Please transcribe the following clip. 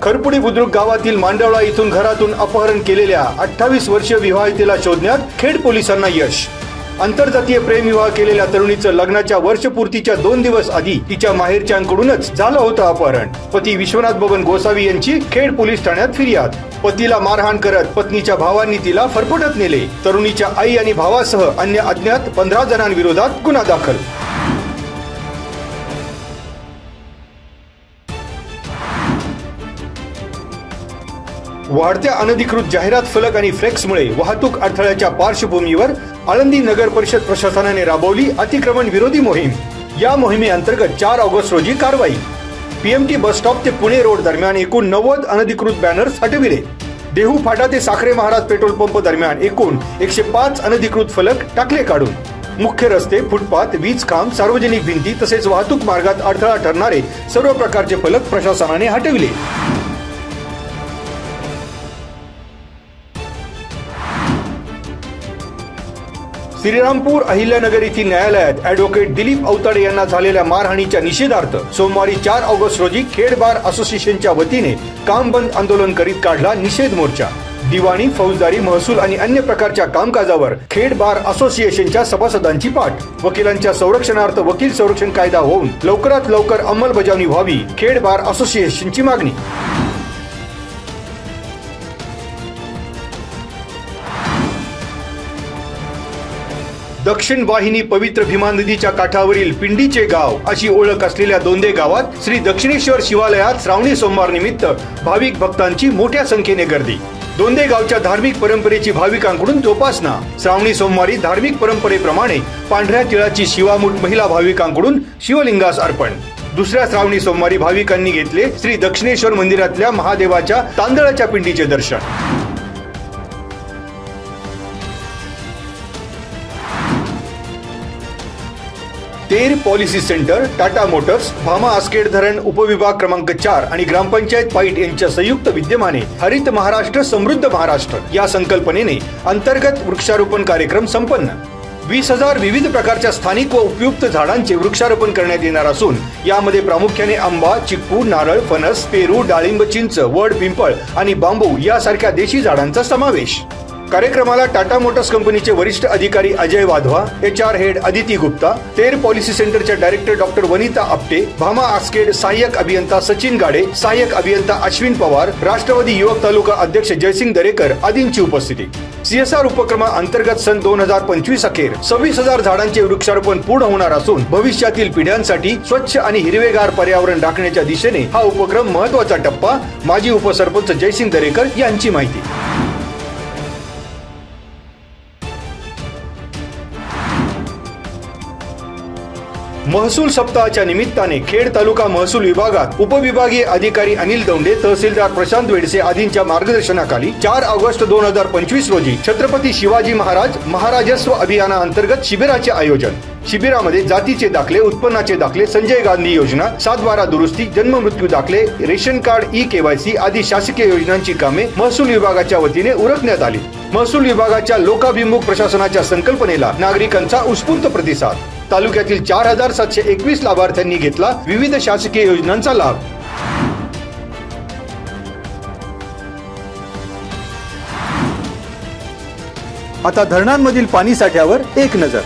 खरपुडी बुद्रुक गावातील मांडवळा इथून घरातून अपहरण केलेल्या 28 वर्षीय विवाहितेला शोधण्यात खेड पोलिसांना यश। आंतरजातीय प्रेमविवाह केलेल्या तरुणीचं लग्नाच्या वर्षपूर्तीच्या 2 दिवस आधी तिच्या माहेरच्यांकडूनच झालं होतं अपहरण। पती विश्वनाथ बबन गोसावी यांची खेड पोलीस ठाण्यात फिर्याद। पतीला मारहाण करत पत्नीच्या भावांनी तिला फरफटत नेले। तरुणीच्या आई आणि भावासह अन्य अज्ञात 15 जणांविरोधात गुन्हा दाखल। वाढत्या अनधिकृत जाहिरात फलक आणि फ्लेक्समुळे वाहतूक अडथळ्याच्या पार्श्वभूमीवर आळंदी नगर परिषद प्रशासनाने राबवली अतिक्रमण विरोधी मोहीम। या मोहिमेअंतर्गत 4 ऑगस्ट रोजी कारवाई। पीएमटी बस स्टॉप ते पुणे रोड दरम्यान एकूण 90 अनधिकृत बॅनर्स हटविले। देहू फाटा ते साखरे महाराज पेट्रोल पंप दरम्यान एकूण 105 अनधिकृत फलक टाकले काढून। मुख्य रस्ते, फुटपाथ, वीज खांब, सार्वजनिक भिंती तसेच वाहतूक मार्गात अडथळा ठरणारे सर्व प्रकारचे फलक प्रशासनाने हटविले। श्रीरामपूर अहिल्यानगर येथील न्यायालयात ॲडव्होकेट दिलीप अवताडे यांना झालेल्या मारहाणीच्या निषेधार्थ सोमवारी 4 ऑगस्ट रोजी खेड बार असोसिएशनच्या वतीने काम बंद आंदोलन करीत काढला निषेध मोर्चा। दिवाणी, फौजदारी, महसूल आणि अन्य प्रकारच्या कामकाजावर खेड बार असोसिएशनच्या सभासदांची पाठ। वकिलांच्या संरक्षणार्थ वकील संरक्षण कायदा होऊन लवकरात लवकर अंमलबजावणी व्हावी, खेड बार असोसिएशनची मागणी। दक्षिण वाहिनी पवित्र भीमा नदीच्या काठावरील पिंडीचे गाव अशी ओळख असलेल्या दोंदे गावात श्री दक्षिणेश्वर शिवालयात श्रावणी सोमवार निमित्त भाविक भक्तांची मोठ्या संख्येने गर्दी। दोंदे गावच्या धार्मिक परंपरेची भाविकांकडून जोपासना। श्रावणी सोमवारी धार्मिक परंपरेप्रमाणे पांढऱ्या तिळाची शिवामूठ महिला भाविकांकडून शिवलिंगास अर्पण। दुसऱ्या श्रावणी सोमवारी भाविकांनी घेतले श्री दक्षिणेश्वर मंदिरातल्या महादेवाच्या तांदळाच्या पिंडीचे दर्शन। तेर policy centre, Tata motors, Bhama Askhed धरण उपविभाग क्रमांक 4 आणि ग्रामपंचायत पाईट यांच्या संयुक्त विद्यमाने हरित महाराष्ट्र समृद्ध महाराष्ट्र या संकल्पनेने अंतर्गत वृक्षारोपण कार्यक्रम संपन्न। 20,000 विविध प्रकारच्या स्थानिक व उपयुक्त झाडांचे वृक्षारोपण करण्यात येणार असून यामध्ये प्रामुख्याने आंबा, चिक्कू, नारळ, फणस, पेरू, डाळिंब, चिंच, वड, पिंपळ आणि बांबू यासारख्या देशी झाडांचा समावेश। कार्यक्रमाला टाटा मोटर्स कंपनीचे वरिष्ठ अधिकारी अजय वाधवा, HR हेड अदिती गुप्ता, तेर पॉलिसी सेंटरच्या director doctor Vanita Apte, Bhama asked सहाय्यक अभियंता सचिन गाडे, सहाय्यक अभियंता अश्विन पवार, राष्ट्रवादी युवक तालुका अध्यक्ष जयसिंग दरेकर आदींची उपस्थिती। CSR उपक्रमाअंतर्गत सन 2025 अखेर 26,000 झाडांचे वृक्षारोपण पूर्ण होणार असून भविष्यातील पिढ्यांसाठी स्वच्छ आणि हिरवेगार पर्यावरण राखण्याच्या दिशेने हा उपक्रम महत्त्वाचा टप्पा। माजी उपसरपंच जयसिंग दरेकर यांची माहिती। महसूल सप्ताहाच्या निमित्ताने खेड तालुका महसूल विभागात उपविभागीय अधिकारी अनिल दौंडे, तहसीलदार प्रशांत वेडसे आदींच्या मार्गदर्शनाखाली 4 ऑगस्ट 2025 रोजी छत्रपती शिवाजी महाराज महाराजस्व अभियानाअंतर्गत शिबिराचे आयोजन। शिबिरामध्ये जातीचे दाखले, उत्पन्नाचे दाखले, संजय गांधी योजना, 7/12 दुरुस्ती, जन्म मृत्यू दाखले, रेशन कार्ड, ई-KYC आदी शासकीय योजनांची कामे महसूल विभागाच्या वतीने उरकण्यात आली। महसूल विभागाच्या लोकाभिमुख प्रशासनाच्या संकल्पनेला नागरिकांचा उत्स्फूर्त प्रतिसाद। तालुक्यातील 4,721 लाभार्थ्यांनी घेतला विविध शासकीय योजनांचा लाभ। आता धरणांमधील पाणी साठ्यावर एक नजर।